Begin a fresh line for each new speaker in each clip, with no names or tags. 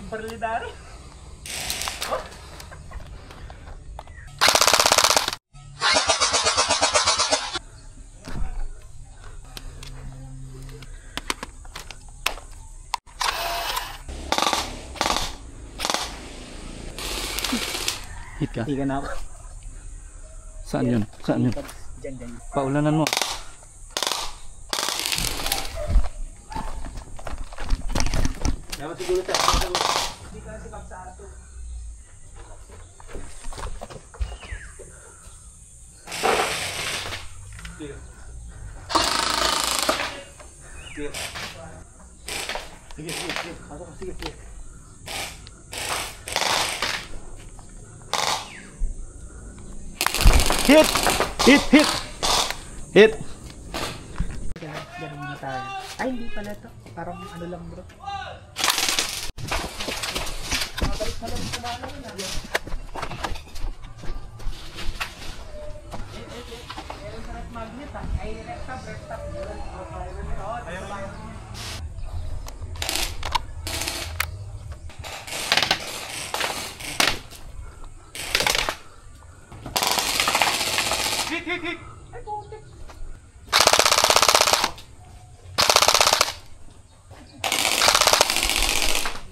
Paralidari. Oh.
Hit ka?
Hindi ka na ako.
Saan yun? Saan yun?
Diyan, diyan.
Paulanan mo.
Dapat siguro tayo. Hindi ka si Kapsa ato. Sige. Sige. Sige, sige. Pasok, sige, sige.
Hit! Hit! Hit! Hit!
Diyan muna tayo. Ay, hindi pala ito. Parang ano lang bro. Magnet ay rectap. Hit! Ay, putik.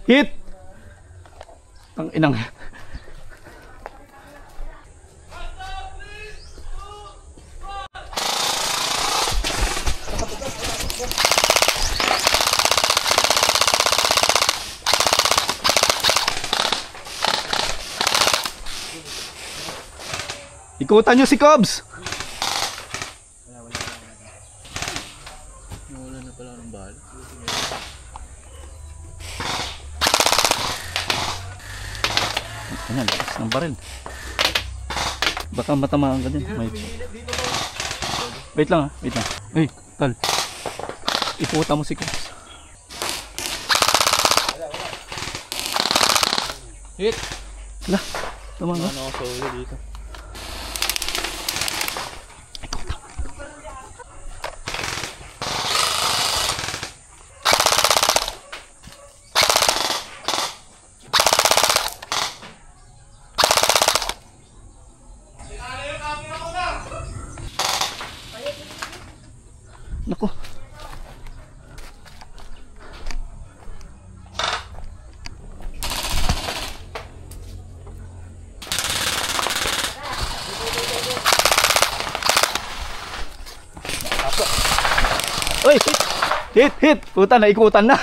Hit! Ang inang. Ikutan nyo si Cubs!
Nawala na pala ng bala.
Ayan, lakas ng baril. Baka matamaan ka din. Wait lang ha, wait lang. Uy, tal. Ikutan mo si Cubs.
Hit!
Lah, tama nga.
Ano ako sa ulo dito?
Naku. Uy, hit. Puta, naikutan na.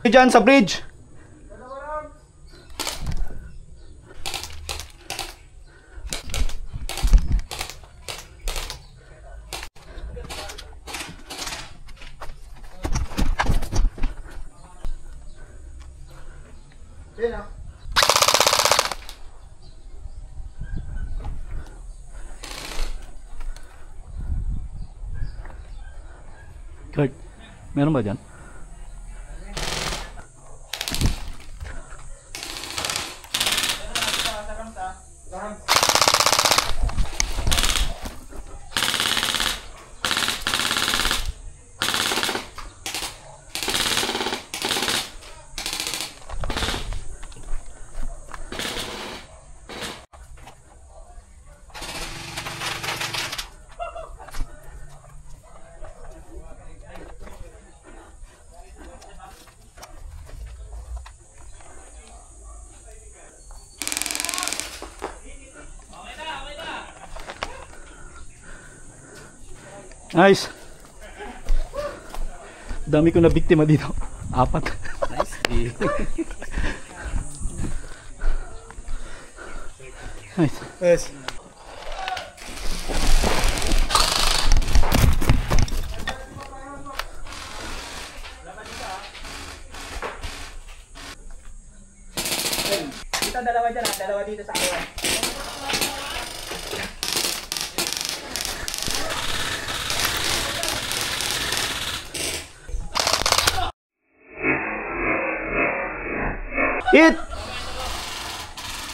Diyan sa bridge.
Yun ah.
Kurt, meron ba dyan? Nice. Dami ko na biktima dito. 4.
Nice.
Nice.
Yes. Dito dalawa dyan, dalawa dito sa akin.
Hit!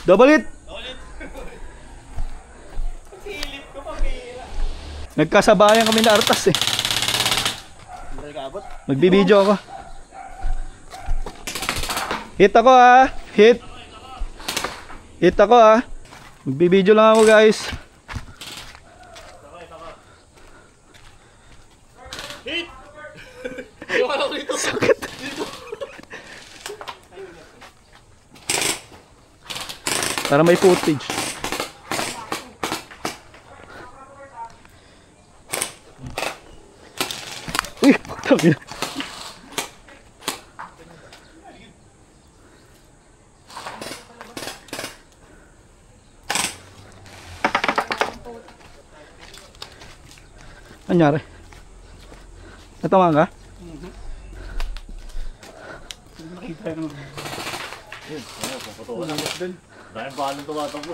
Double hit! Nagkasabayan kami na artas eh. Magbibideo ako. Hit ako ah. Hit. Hit ako ah. Magbibideo lang ako guys.
Hit! Yung ano dito?
Sakit. Para may footage. Uy, pagtangin. Anyari? Natawa ka?
Nakita yun.
Yun, ano, paputukan lang dun. Dahil balang tumatakbo.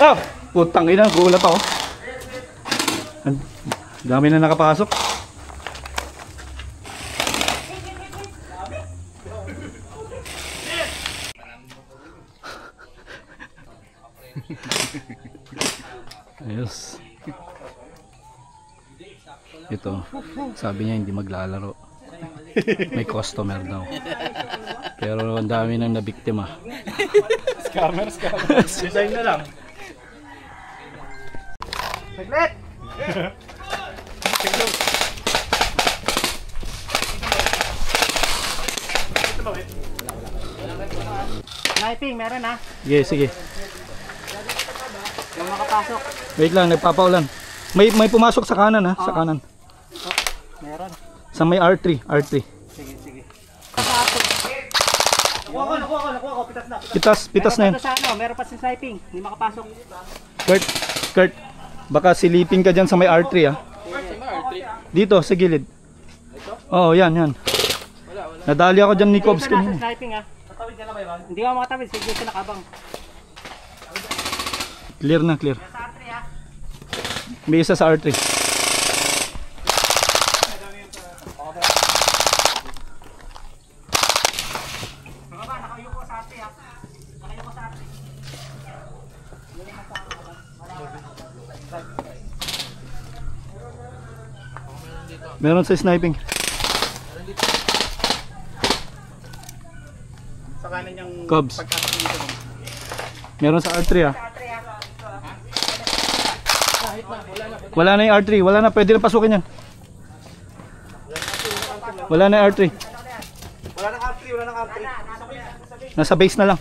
Ah! Putang ina, gulat ako. Ang dami na nakapasok. Ayos. Ito, sabi niya hindi maglalaro. May customer daw. Pero ang dami nang nabiktima.
Scammer. Design na lang. Saglit! Sniping, meron ha?
Sige, sige.
Yung makapasok.
Wait lang, nagpapaulan. May pumasok sa kanan ha, sa kanan.
Meron.
Sa may R3, R3.
Sige. Kapasok. Nakuha ko.
Pitas na yun.
Meron pa sa ano, meron pa si sniping. Hindi makapasok.
Kurt, baka silipin ka dyan sa may R3 ha. Dito, sa gilid. Oo, yan. Nadali ako dyan ni Cobbs kanina.
Sniping ha. Tatawid ka na ba yun? Hindi ako makatawid, sige siya nakabang.
Clear na, clear.
Sa R3 ha.
May isa sa R3.
Nakayuko sa R3 ha. Nakayuko sa R3.
Meron sa sniping.
Sa kanan yung
Cobbs.
pagkakasok dito.
Meron sa R3 ha.
Sa R3 ha.
Kahit na, wala na.
Wala na yung R3. Wala na. Pwede na pasukin yan. Wala na yung R3.
Wala nang R3, wala nang R3.
Nasa base na lang.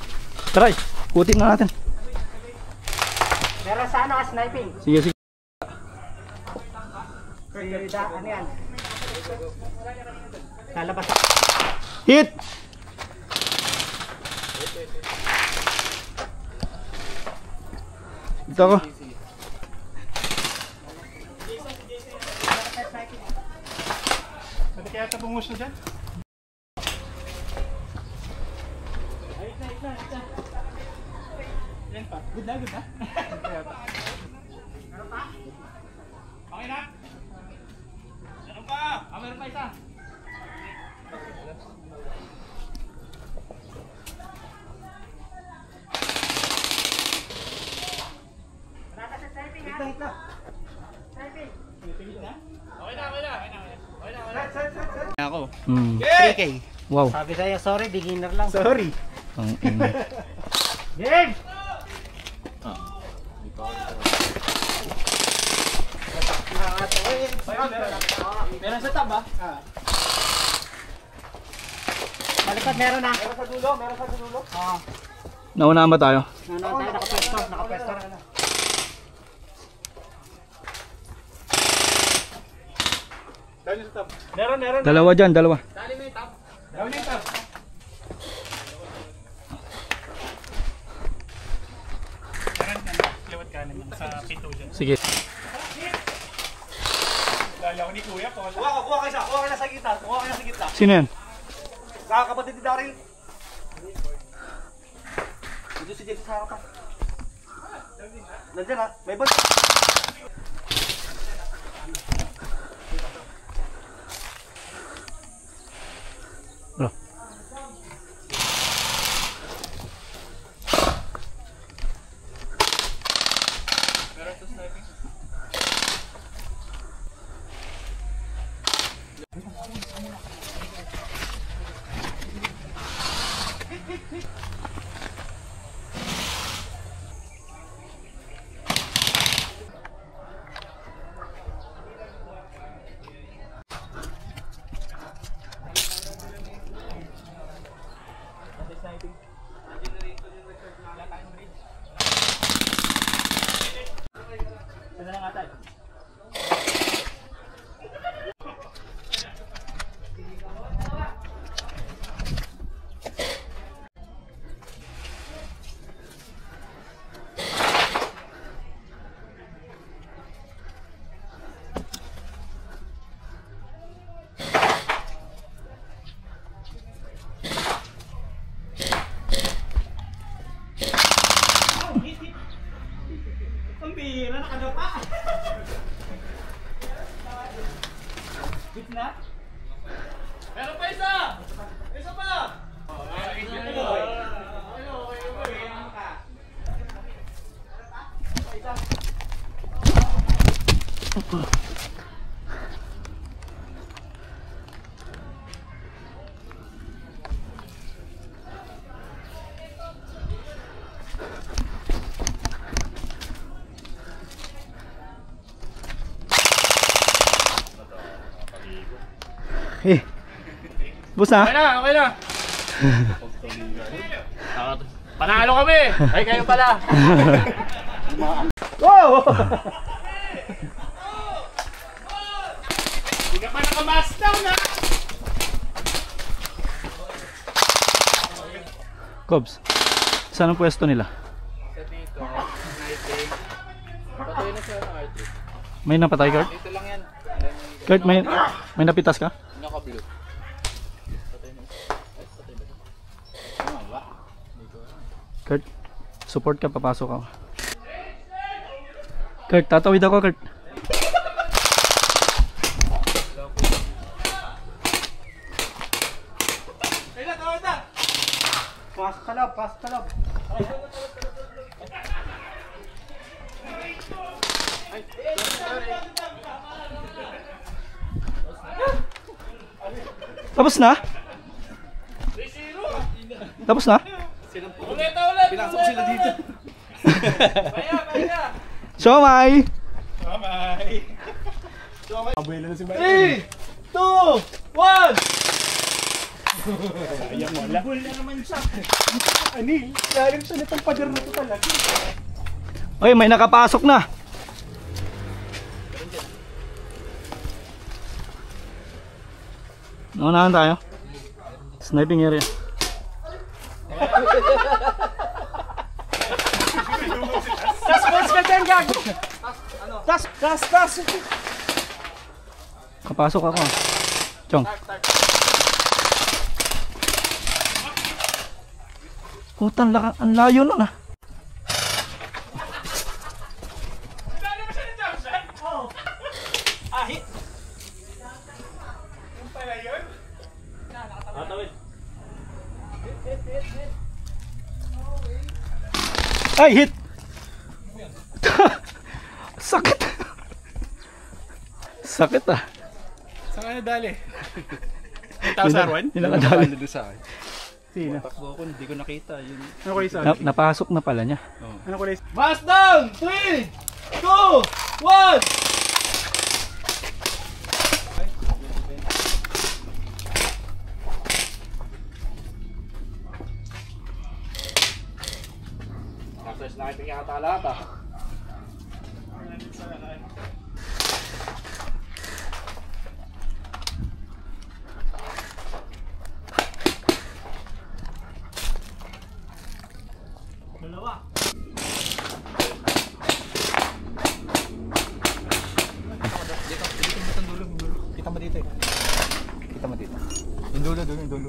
Tara, putin na natin.
Meron sa ano ka sniping?
Sige, sige.
Ano yan? Lalabas.
Hit! Ito ako.
Pwede kaya ito bungus na dyan? Yan pa. Good na, good na. Meron pa? Okay na? Meron pa! Meron pa isa. Hit na. Okay na. Ako. 3K.
Wow.
Sabi sa'yo, sorry, beginner lang. Sorry.
Ang ina.
Game! Meron sa tab, Malikot, meron na. Meron sa dulo, meron sa dulo. Oo.
Naunahan ba tayo?
Nakapwesto na. Meron.
Dalawa dyan, dalawa.
Dali mo yung tab. Dali mo yung tab. Liwat ka naman sa pinto dyan.
Sige.
Lala ko ni Kuya. Kuha kayo sa gitna. Kuha kayo sa gitna.
Sino yan?
Kakapatid ni Daryl. Dito si Jake sa harapan. Nandiyan may bag.
Bro.
Ang bihira, nakadapa. Gitna? Meron pa isa! Isa pa!
Eh. Bus na?
Okay na. Panalo kami! Ay, kayo pala!
Wow!
Hindi ka pa nakamask down, ha?
Cobs, saan ang pwesto nila?
Sa dito, sniping. Patay na siya ng R3.
May napatay, Kurt?
Dito lang yan.
Kurt, may napitas ka?
Naka-blue. Patay na. Patay ba? Ano ba?
Kurt, support ka, papasok ako. Kurt, tatawid ako, Kurt.
Pasok ka lang.
Tapos na? Tapos na?
Ulit! Pinasok sila dito. Baya!
Siomay!
Bye-bye!
Abuelo na si Mike.
3, 2, 1!
Sayang wala. Bul na naman siya. Anil, lalim siya nitong pader na ito talaga.
Oy, may nakapasok na. Naunahan tayo. Sniping area.
Tas, balls ka dyan, gag! Tas!
Kapasok ako. Chong. Putan, ang layo nun ah. Ay, hit! Sakit! Sakit ah.
Saan ka nadali? Tao sa Arwan?
Nilakadali.
Doon sa akin. Sino?
Takbo ako, hindi ko nakita. Yun.
Ano ko isa?
Napasok na pala niya.
Ano ko isa?
Mask down! 3, 2, 1!
Access na ito yata lahat ah.
Kita mo dito eh. Kita mo dito. Yung dulo, yung dulo.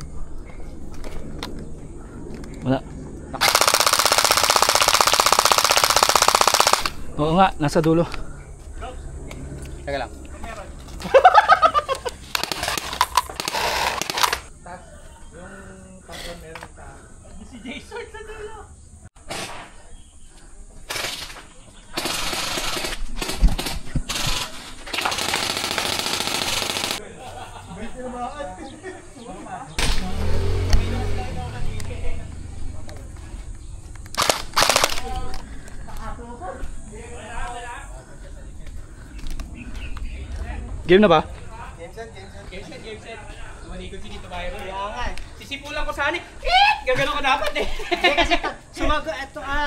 Wala. Oo nga, nasa dulo.
Teka lang.
Game na ba?
Game set. Manikot si Dito Byron. Kaya nga eh. Sisipulan ko sana gagano ka dapat eh. Kasi sumagot,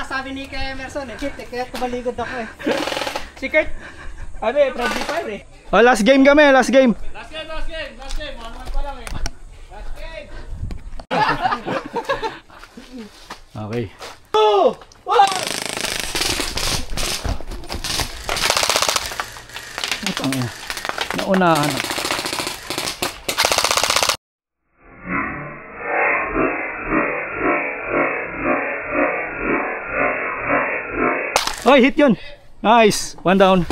sabi ni kay Emerson eh. Shit eh, kaya tumaligod ako eh. Si Kurt, ano eh, Pro G5 eh.
Oh, last game kami, last game.
Last game. 1-1 pa lang eh. Last game.
Okay.
2, 1!
Putang ina. Naunahan. Oy, hit yun. Nice. One down.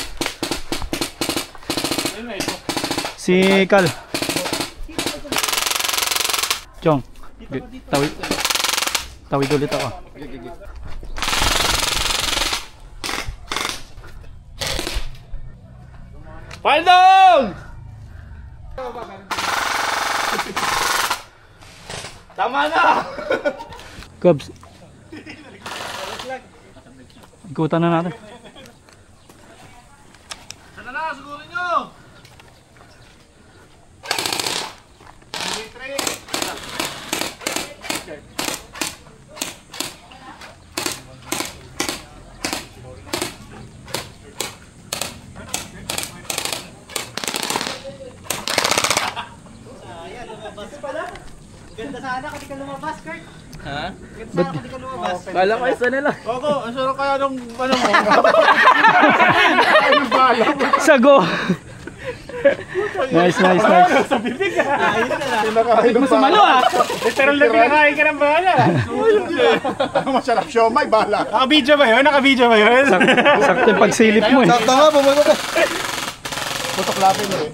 Si Kal. Chong. Tawid ulit ako.
Fall down! Tama na!
Cubs. Ikutan na natin.
Sana na, sigurin nyo!
Ganda sana kung di ka lumabas, Kurt.
Ha?
Ganda sana kung di ka lumabas.
Kala ko isa nila. Gogo, ang sarap kaya nung ano mo?
Ano bala mo?
Sago. Nice.
Sa bibig ah!
Ayos na lang.
Pinakain mo
Sumalo ah.
Literal na pinakain ka ng bala. Ano masarap siomay, bala. Naka-video ba yun?
Sakto yung pagsilip mo eh.
Sakto nga, pumunta ka. Putok lapin mo eh.